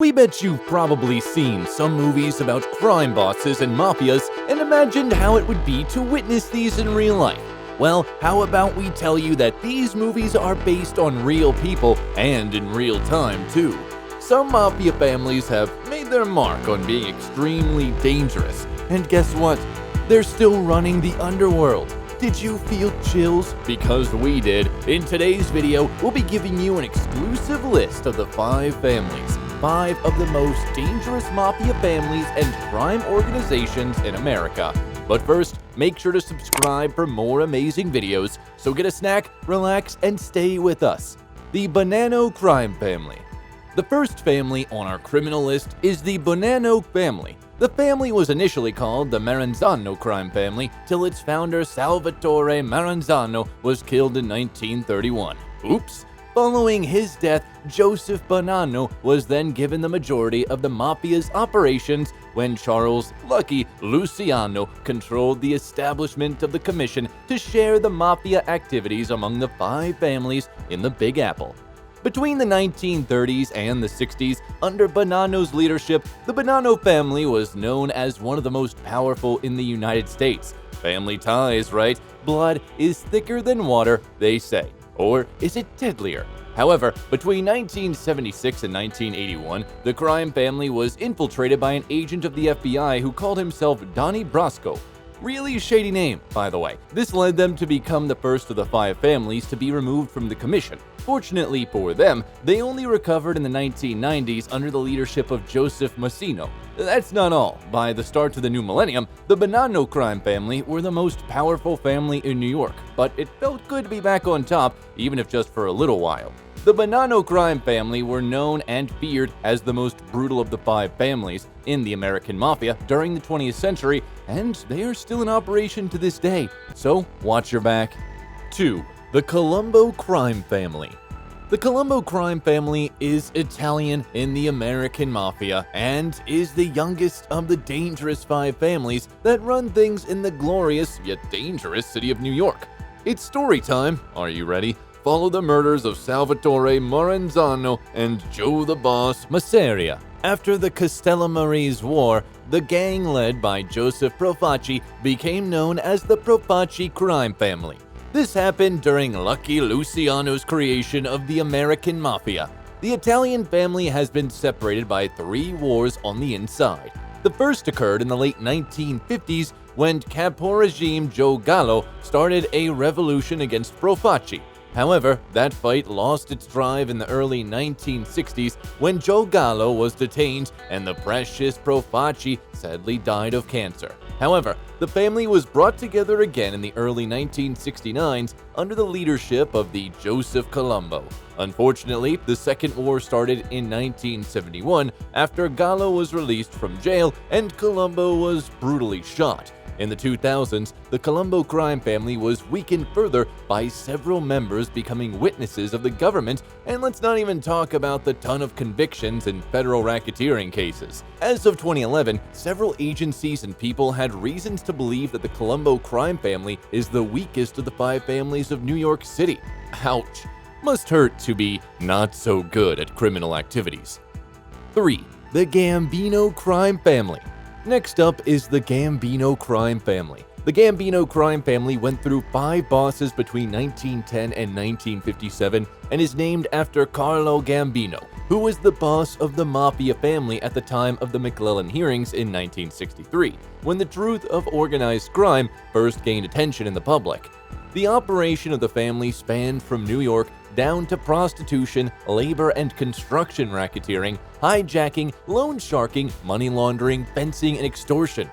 We bet you've probably seen some movies about crime bosses and mafias and imagined how it would be to witness these in real life. Well, how about we tell you that these movies are based on real people and in real time too. Some mafia families have made their mark on being extremely dangerous, and guess what? They're still running the underworld. Did you feel chills? Because we did. In today's video, we'll be giving you an exclusive list of the 5 families. 5 of the most dangerous mafia families and crime organizations in America. But first, make sure to subscribe for more amazing videos, so get a snack, relax, and stay with us. The Bonanno crime family. The first family on our criminal list is the Bonanno family. The family was initially called the Maranzano crime family till its founder Salvatore Maranzano was killed in 1931. Oops! Following his death, Joseph Bonanno was then given the majority of the mafia's operations when Charles "Lucky" Luciano controlled the establishment of the commission to share the mafia activities among the 5 families in the Big Apple. Between the 1930s and the 60s, under Bonanno's leadership, the Bonanno family was known as one of the most powerful in the United States. Family ties, right? Blood is thicker than water, they say. Or is it deadlier? However, between 1976 and 1981, the crime family was infiltrated by an agent of the FBI who called himself Donnie Brasco. Really shady name, by the way. This led them to become the first of the 5 families to be removed from the commission. Fortunately for them, they only recovered in the 1990s under the leadership of Joseph Massino. That's not all. By the start of the new millennium, the Bonanno crime family were the most powerful family in New York, but it felt good to be back on top, even if just for a little while. The Bonanno crime family were known and feared as the most brutal of the 5 families in the American Mafia during the 20th century, and they are still in operation to this day, so watch your back. 2. The Colombo crime family. The Colombo crime family is Italian in the American Mafia and is the youngest of the dangerous 5 families that run things in the glorious yet dangerous city of New York. It's story time. Are you ready? Follow the murders of Salvatore Maranzano and Joe the Boss Masseria. After the Castellamarese War, the gang led by Joseph Profaci became known as the Profaci crime family. This happened during Lucky Luciano's creation of the American Mafia. The Italian family has been separated by 3 wars on the inside. The first occurred in the late 1950s when Capo regime Joe Gallo started a revolution against Profaci. However, that fight lost its drive in the early 1960s when Joe Gallo was detained and the precious Profaci sadly died of cancer. However, the family was brought together again in the early 1969s under the leadership of the Joseph Colombo. Unfortunately, the Second War started in 1971 after Gallo was released from jail and Colombo was brutally shot. In the 2000s, the Colombo crime family was weakened further by several members becoming witnesses of the government, and let's not even talk about the ton of convictions in federal racketeering cases. As of 2011, several agencies and people had reasons to believe that the Colombo crime family is the weakest of the 5 families of New York City. Ouch. Must hurt to be not so good at criminal activities. 3. The Gambino crime family. Next up is the Gambino crime family. The Gambino crime family went through 5 bosses between 1910 and 1957 and is named after Carlo Gambino, who was the boss of the Mafia family at the time of the McClellan hearings in 1963, when the truth of organized crime first gained attention in the public. The operation of the family spanned from New York down to prostitution, labor and construction racketeering, hijacking, loan sharking, money laundering, fencing, and extortion.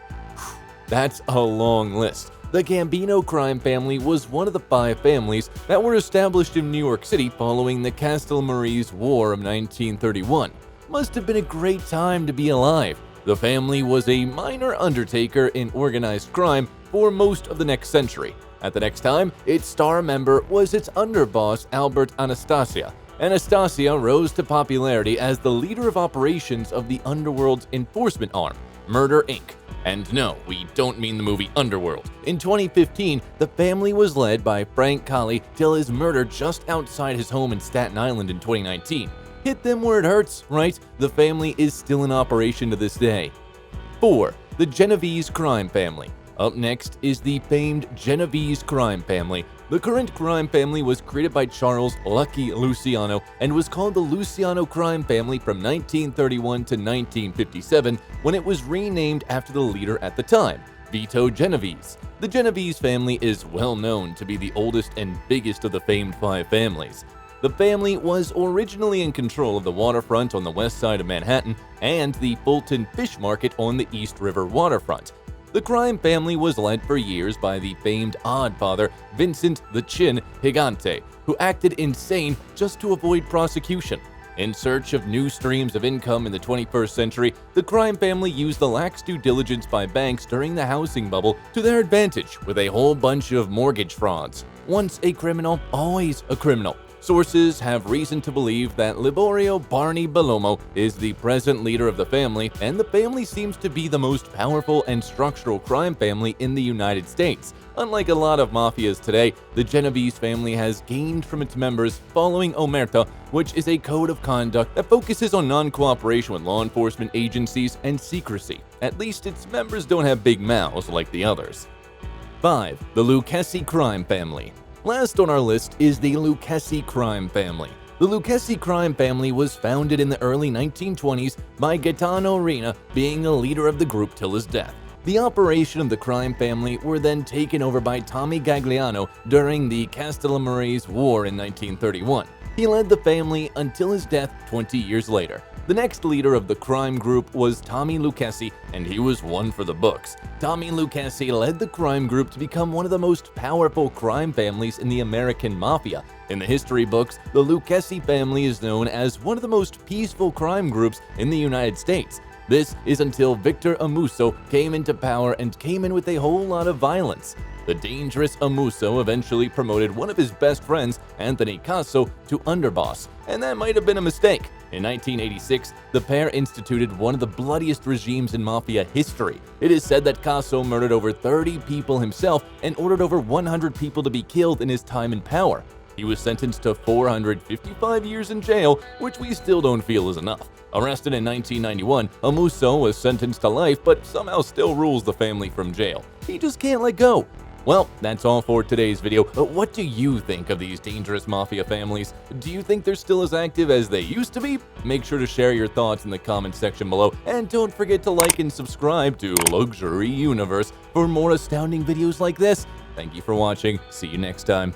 That's a long list. The Gambino crime family was one of the 5 families that were established in New York City following the Castellamarese War of 1931. Must have been a great time to be alive. The family was a minor undertaker in organized crime for most of the next century. At the next time, its star member was its underboss Albert Anastasia. Anastasia rose to popularity as the leader of operations of the underworld's enforcement arm, Murder Inc. And no, we don't mean the movie Underworld. In 2015, the family was led by Frank Colli till his murder just outside his home in Staten Island in 2019. Hit them where it hurts, right? The family is still in operation to this day. 4. The Genovese crime family. Up next is the famed Genovese crime family. The current crime family was created by Charles Lucky Luciano and was called the Luciano crime family from 1931 to 1957, when it was renamed after the leader at the time, Vito Genovese. The Genovese family is well known to be the oldest and biggest of the famed 5 families. The family was originally in control of the waterfront on the west side of Manhattan and the Fulton Fish Market on the East River waterfront. The crime family was led for years by the famed oddfather Vincent the Chin Gigante, who acted insane just to avoid prosecution. In search of new streams of income in the 21st century, the crime family used the lax due diligence by banks during the housing bubble to their advantage with a whole bunch of mortgage frauds. Once a criminal, always a criminal. Sources have reason to believe that Liborio Barney Bellomo is the present leader of the family, and the family seems to be the most powerful and structural crime family in the United States. Unlike a lot of mafias today, the Genovese family has gained from its members following Omerta, which is a code of conduct that focuses on non-cooperation with law enforcement agencies and secrecy. At least its members don't have big mouths like the others. 5. The Lucchese crime family. Last on our list is the Lucchese crime family. The Lucchese crime family was founded in the early 1920s by Gaetano Riina being the leader of the group till his death. The operation of the crime family were then taken over by Tommy Gagliano during the Castellamarese War in 1931. He led the family until his death 20 years later. The next leader of the crime group was Tommy Lucchese, and he was one for the books. Tommy Lucchese led the crime group to become one of the most powerful crime families in the American Mafia. In the history books, the Lucchese family is known as one of the most peaceful crime groups in the United States. This is until Victor Amuso came into power and came in with a whole lot of violence. The dangerous Amuso eventually promoted one of his best friends, Anthony Casso, to underboss, and that might have been a mistake. In 1986, the pair instituted one of the bloodiest regimes in Mafia history. It is said that Casso murdered over 30 people himself and ordered over 100 people to be killed in his time in power. He was sentenced to 455 years in jail, which we still don't feel is enough. Arrested in 1991, Amuso was sentenced to life, but somehow still rules the family from jail. He just can't let go. Well, that's all for today's video. What do you think of these dangerous mafia families? Do you think they're still as active as they used to be? Make sure to share your thoughts in the comment section below, and don't forget to like and subscribe to Luxury Universe for more astounding videos like this. Thank you for watching. See you next time.